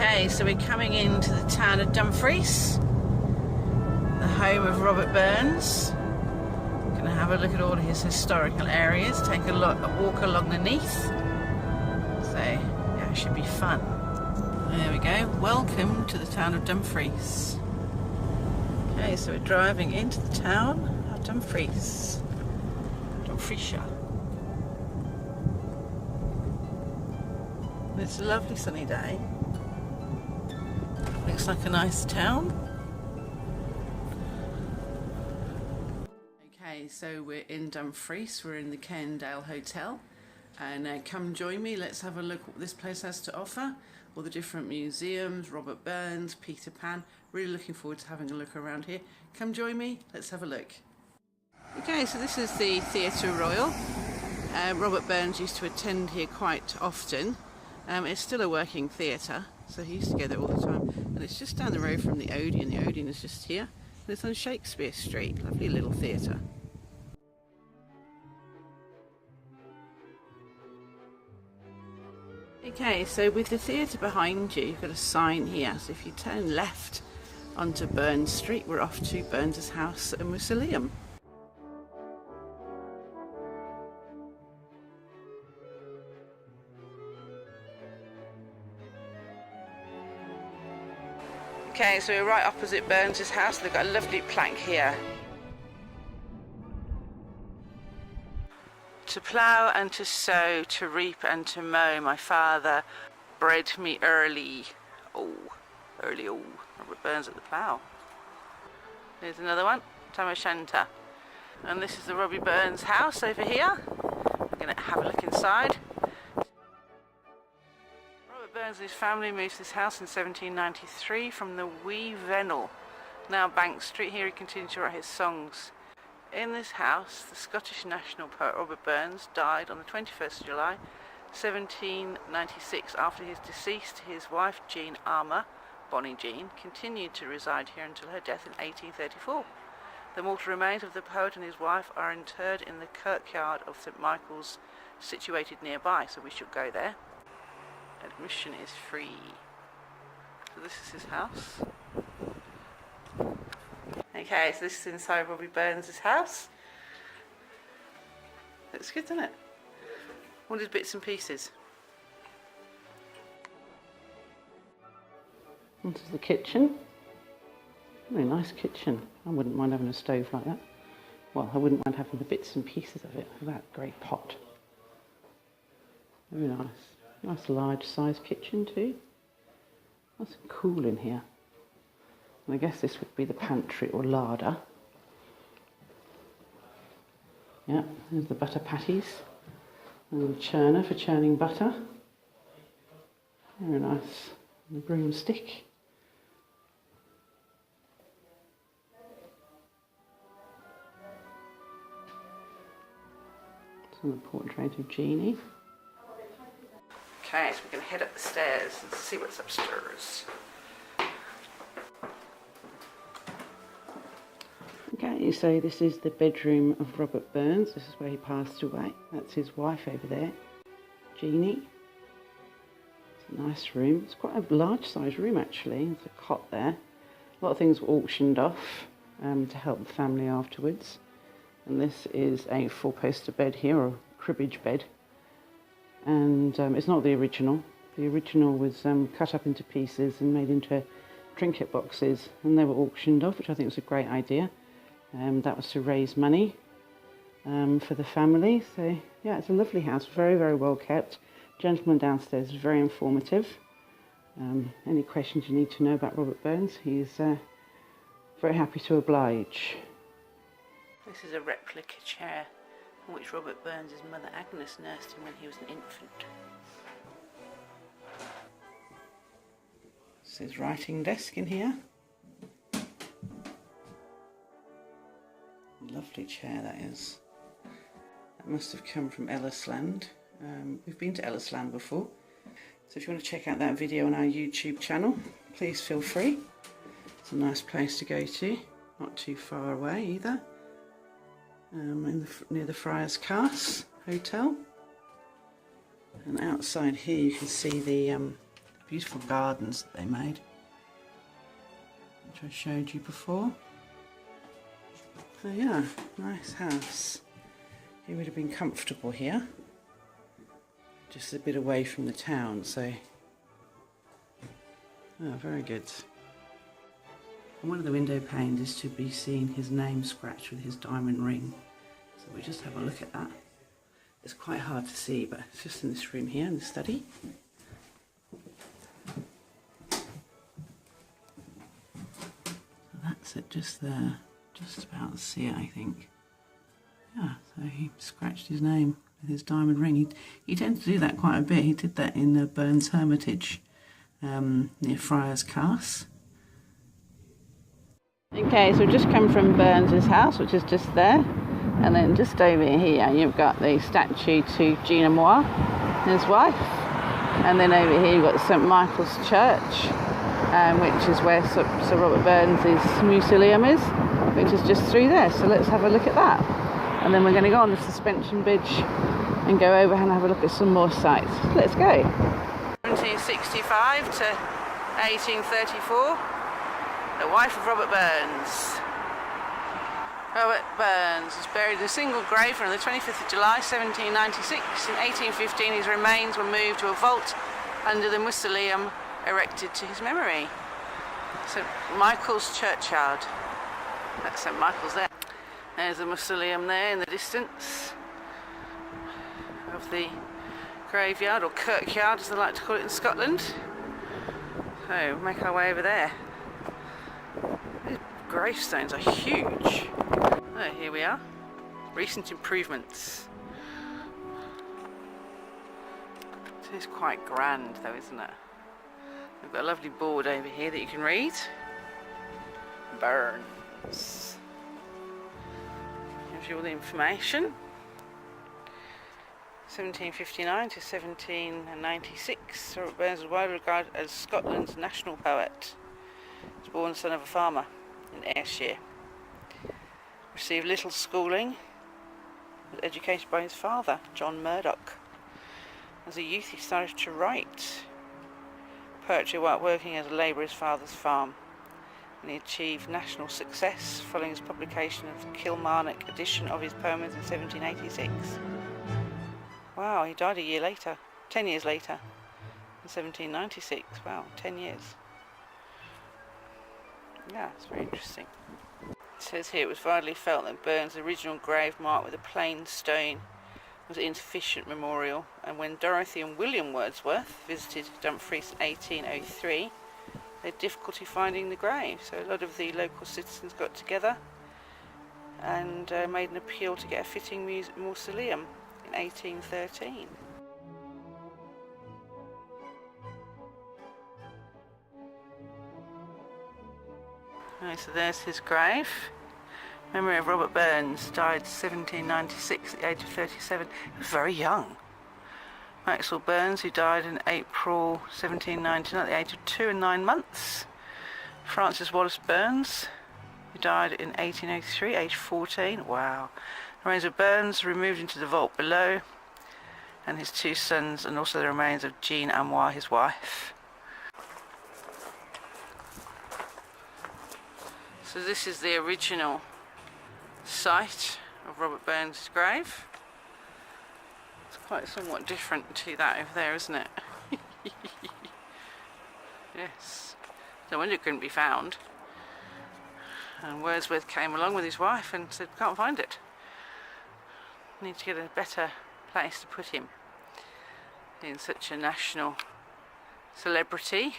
Okay, so we're coming into the town of Dumfries, the home of Robert Burns. Going to have a look at all of his historical areas, take a walk along the Nith. So, yeah, it should be fun. There we go. Welcome to the town of Dumfries. Okay, so we're driving into the town of Dumfries. Dumfriesshire. It's a lovely sunny day. Looks like a nice town. Okay, so we're in Dumfries. We're in the Cairndale Hotel. And come join me. Let's have a look at what this place has to offer. All the different museums, Robert Burns, Peter Pan. Really looking forward to having a look around here. Come join me. Let's have a look. Okay, so this is the Theatre Royal. Robert Burns used to attend here quite often. It's still a working theatre, so he used to go there all the time. And it's just down the road from the Odeon. The Odeon is just here. And it's on Shakespeare Street. Lovely little theatre. Okay, so with the theatre behind you, you've got a sign here. So if you turn left onto Burns Street, we're off to Burns's house and Mausoleum. Okay, so we're right opposite Burns's house. They've got a lovely plaque here. To plough and to sow, to reap and to mow, my father bred me early. Oh, Robert Burns at the plough. Here's another one, Tamashanta. And this is the Robbie Burns house over here. We're going to have a look inside. Robert Burns and his family moved to this house in 1793 from the Wee Vennel, now Bank Street. Here he continued to write his songs. In this house, the Scottish national poet Robert Burns died on the 21st of July 1796. After his deceased, his wife Jean Armour, Bonnie Jean, continued to reside here until her death in 1834. The mortal remains of the poet and his wife are interred in the kirkyard of St Michael's, situated nearby, so we should go there. Admission is free. So this is his house. Okay, so this is inside Robbie Burns' house. Looks good, doesn't it? All these bits and pieces. This is the kitchen. Really nice kitchen. I wouldn't mind having a stove like that. Well, I wouldn't mind having the bits and pieces of it. Look at that great pot. Very nice. Nice large size kitchen too. Nice and cool in here. And I guess this would be the pantry or larder. Yeah, there's the butter patties. And the churner for churning butter. Very nice. And the broomstick. And the portrait of Jeannie. Okay, so we're going to head up the stairs and see what's upstairs. Okay, so this is the bedroom of Robert Burns. This is where he passed away. That's his wife over there, Jeannie. It's a nice room. It's quite a large size room actually. There's a cot there. A lot of things were auctioned off to help the family afterwards. And this is a four-poster bed here, or cribbage bed. And it's not the original. The original was cut up into pieces and made into trinket boxes, and they were auctioned off, which I think was a great idea. That was to raise money for the family. So yeah, it's a lovely house, very, very well kept. Gentleman downstairs is very informative. Any questions you need to know about Robert Burns, he's very happy to oblige. This is a replica chair in which Robert Burns' mother Agnes nursed him when he was an infant. This is his writing desk in here. Lovely chair that is. That must have come from Ellisland. We've been to Ellisland before. So if you want to check out that video on our YouTube channel, please feel free. It's a nice place to go to, not too far away either. Near the Friars Cast Hotel. And outside here you can see the beautiful gardens that they made, which I showed you before. So yeah, nice house. He would have been comfortable here, just a bit away from the town, so very good. On one of the window panes is to be seen his name scratched with his diamond ring. So we'll just have a look at that. It's quite hard to see, but it's just in this room here, in the study. So that's it, just there. Just about to see it, I think. Yeah, so he scratched his name with his diamond ring. He tends to do that quite a bit. He did that in the Burns Hermitage near Friars Cass. Okay, so we've just come from Burns's house, which is just there, and then just over here you've got the statue to Jean Amoir, his wife, and then over here you've got St Michael's Church, which is where Sir Robert Burns' mausoleum is, which is just through there. So let's have a look at that, and then we're going to go on the suspension bridge and go over and have a look at some more sites. Let's go. 1765 to 1834. The wife of Robert Burns. Robert Burns is buried in a single grave on the 25th of July 1796. In 1815 his remains were moved to a vault under the mausoleum erected to his memory. St Michael's churchyard. That's St Michael's there. There's the mausoleum there in the distance of the graveyard, or kirkyard as they like to call it in Scotland. So we'll make our way over there. These gravestones are huge. Oh, here we are. Recent improvements. It is quite grand though, isn't it? We've got a lovely board over here that you can read. Burns. Gives you all the information. 1759 to 1796. Robert Burns was widely regarded as Scotland's national poet. He was born the son of a farmer in Ayrshire. Received little schooling. Was educated by his father, John Murdoch. As a youth he started to write poetry while working as a labourer at his father's farm. And he achieved national success following his publication of the Kilmarnock edition of his poems in 1786. Wow, he died a year later, 10 years later, in 1796. Wow, 10 years. Yeah, it's very interesting. It says here it was widely felt that Burns' original grave marked with a plain stone was an insufficient memorial, and when Dorothy and William Wordsworth visited Dumfries in 1803, they had difficulty finding the grave. So a lot of the local citizens got together and made an appeal to get a fitting mausoleum in 1813. Right, so there's his grave. Memory of Robert Burns, died 1796 at the age of 37. He was very young. Maxwell Burns, who died in April 1799 at the age of 2 and 9 months. Francis Wallace Burns, who died in 1803, age 14. Wow. The remains of Burns removed into the vault below, and his 2 sons, and also the remains of Jean Amoir, his wife. So this is the original site of Robert Burns' grave. It's quite somewhat different to that over there, isn't it? Yes. No wonder it couldn't be found. And Wordsworth came along with his wife and said, can't find it. Need to get a better place to put him. Being such a national celebrity.